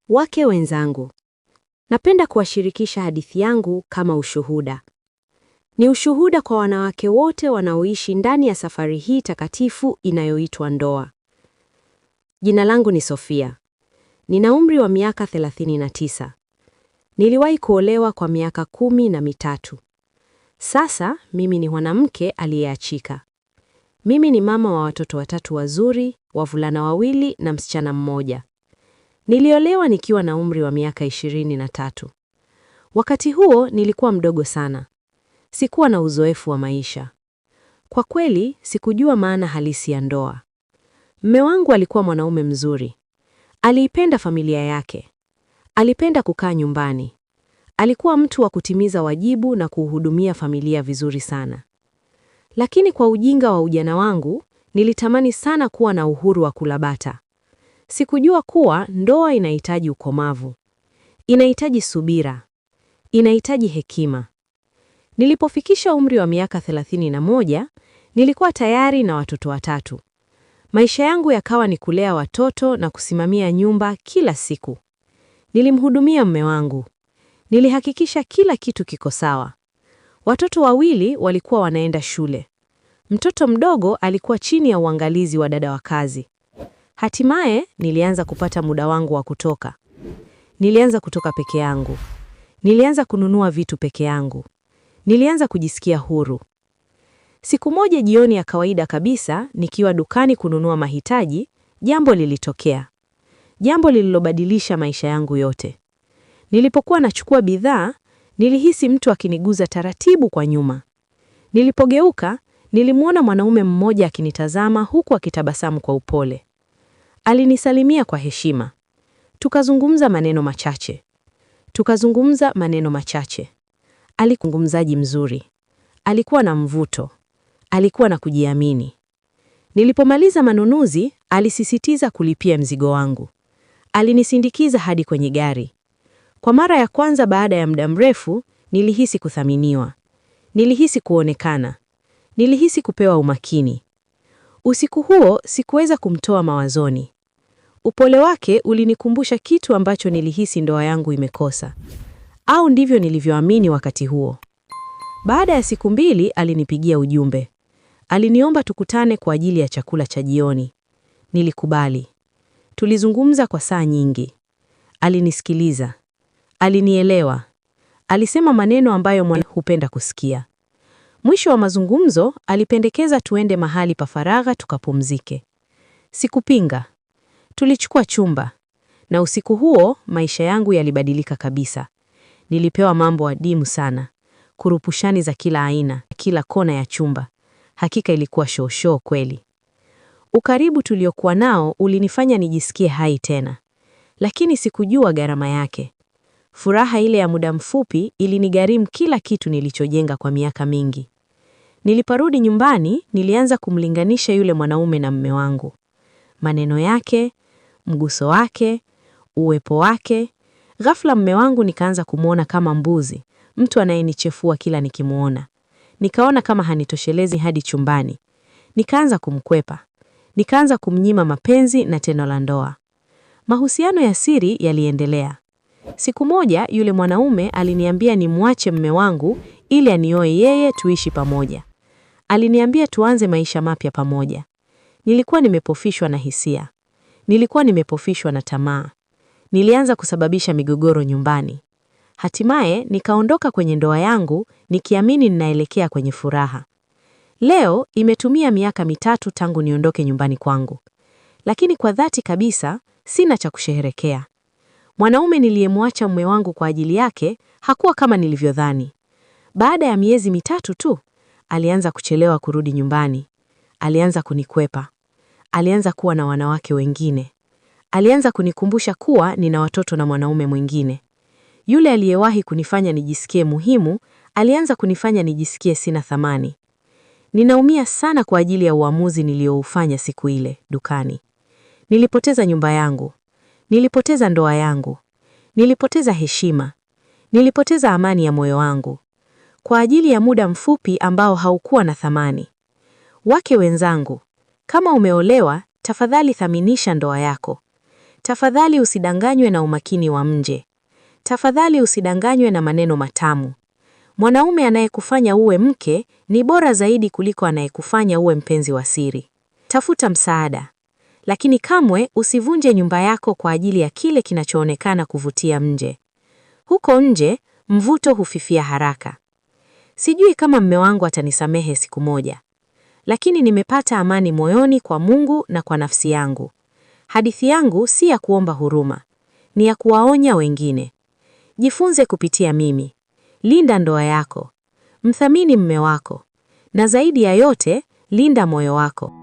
Wake wenzangu, napenda kuwashirikisha hadithi yangu kama ushuhuda. Ni ushuhuda kwa wanawake wote wanaoishi ndani ya safari hii takatifu inayoitwa ndoa. Jina langu ni Sofia. Nina umri wa miaka 39. Niliwahi kuolewa kwa miaka 13. Sasa mimi ni mwanamke aliyeachika. Mimi ni mama wa watoto 3 wazuri, wavulana 2 na msichana mmoja. Niliolewa nikiwa na umri wa miaka 23. Wakati huo nilikuwa mdogo sana. Sikuwa na uzoefu wa maisha. Kwa kweli, sikujua maana halisi ya ndoa. Mume wangu alikuwa mwanaume mzuri. Aliipenda familia yake. Alipenda kukaa nyumbani. Alikuwa mtu wa kutimiza wajibu na kuhudumia familia vizuri sana. Lakini kwa ujinga wa ujana wangu, nilitamani sana kuwa na uhuru wa kulabata. Sikujua kuwa ndoa inahitaji ukomavu. Inahitaji subira. Inahitaji hekima. Nilipofikisha umri wa miaka 31, nilikuwa tayari na watoto 3. Maisha yangu yakawa ni kulea watoto na kusimamia nyumba kila siku. Nilimhudumia mume wangu. Nilihakikisha kila kitu kiko sawa. Watoto 2 walikuwa wanaenda shule. Mtoto mdogo alikuwa chini ya uangalizi wa dada wa kazi. Hatimaye nilianza kupata muda wangu wa kutoka. Nilianza kutoka peke yangu. Nilianza kununua vitu peke yangu. Nilianza kujisikia huru. Siku moja jioni ya kawaida kabisa, nikiwa dukani kununua mahitaji, jambo lilitokea. Jambo lililobadilisha maisha yangu yote. Nilipokuwa nachukua bidhaa, nilihisi mtu akiniguza taratibu kwa nyuma. Nilipogeuka, nilimwona mwanaume mmoja akinitazama huku akitabasamu kwa upole. Alinisalimia kwa heshima. Tukazungumza maneno machache. Alikuwa mzungumzaji mzuri. Alikuwa na mvuto. Alikuwa na kujiamini. Nilipomaliza manunuzi, alisisitiza kulipia mzigo wangu. Alinisindikiza hadi kwenye gari. Kwa mara ya kwanza baada ya muda mrefu, nilihisi kuthaminiwa. Nilihisi kuonekana. Nilihisi kupewa umakini. Usiku huo sikuweza kumtoa mawazoni. Upole wake ulinikumbusha kitu ambacho nilihisi ndoa yangu imekosa. Au ndivyo nilivyoamini wakati huo. Baada ya siku 2 alinipigia ujumbe. Aliniomba tukutane kwa ajili ya chakula cha jioni. Nilikubali. Tulizungumza kwa saa nyingi. Alinisikiliza. Alinielewa. Alisema maneno ambayo mwanamke hupenda kusikia. Mwisho wa mazungumzo, alipendekeza tuende mahali pa faragha tukapumzike. Sikupinga. Tulichukua chumba. Na usiku huo, maisha yangu yalibadilika kabisa. Nilipewa mambo adimu sana. Kurupushani za kila aina, kila kona ya chumba. Hakika ilikuwa show kweli. Ukaribu tuliokuwa nao ulinifanya nijisikie hai tena. Lakini sikujua gharama yake. Furaha ile ya muda mfupi ilinigharimu kila kitu nilichojenga kwa miaka mingi. Niliporudi nyumbani, nilianza kumlinganisha yule mwanaume na mume wangu. Maneno yake, mguso wake, uwepo wake. Ghafla mume wangu nikaanza kumuona kama mbuzi, mtu anayenichefua kila nikimuona. Nikaona kama hanitoshelezi hadi chumbani. Nikaanza kumkwepa. Nikaanza kumnyima mapenzi na tendo la ndoa. Mahusiano ya siri yaliendelea. Siku moja yule mwanaume aliniambia nimwache mume wangu ili anioe yeye tuishi pamoja. Aliniambia tuanze maisha mapya pamoja. Nilikuwa nimepofishwa na hisia. Nilikuwa nimepofishwa na tamaa. Nilianza kusababisha migogoro nyumbani. Hatimaye nikaondoka kwenye ndoa yangu nikiamini ninaelekea kwenye furaha. Leo imetumia miaka 3 tangu niondoke nyumbani kwangu. Lakini kwa dhati kabisa sina cha kusherehekea. Mwanaume niliyemwacha mume wangu kwa ajili yake hakuwa kama nilivyodhani. Baada ya miezi 3 tu, alianza kuchelewa kurudi nyumbani. Alianza kunikwepa. Alianza kuwa na wanawake wengine. Alianza kunikumbusha kuwa nina watoto na mwanaume mwingine. Yule aliyewahi kunifanya nijisikie muhimu, alianza kunifanya nijisikie sina thamani. Ninaumia sana kwa ajili ya uamuzi nilioufanya siku ile dukani. Nilipoteza nyumba yangu. Nilipoteza ndoa yangu. Nilipoteza heshima. Nilipoteza amani ya moyo wangu. Kwa ajili ya muda mfupi ambao haukuwa na thamani. Wake wenzangu, kama umeolewa, tafadhali thaminisha ndoa yako. Tafadhali usidanganywe na umakini wa nje. Tafadhali usidanganywe na maneno matamu. Mwanaume anayekufanya uwe mke ni bora zaidi kuliko anayekufanya uwe mpenzi wa siri. Tafuta msaada, lakini kamwe usivunje nyumba yako kwa ajili ya kile kinachoonekana kuvutia nje. Huko nje, mvuto hufifia haraka. Sijui kama mume wangu atanisamehe siku moja, lakini nimepata amani moyoni kwa Mungu na kwa nafsi yangu. Hadithi yangu si ya kuomba huruma, ni ya kuwaonya wengine. Jifunze kupitia mimi. Linda ndoa yako. Mthamini mume wako. Na zaidi ya yote, linda moyo wako.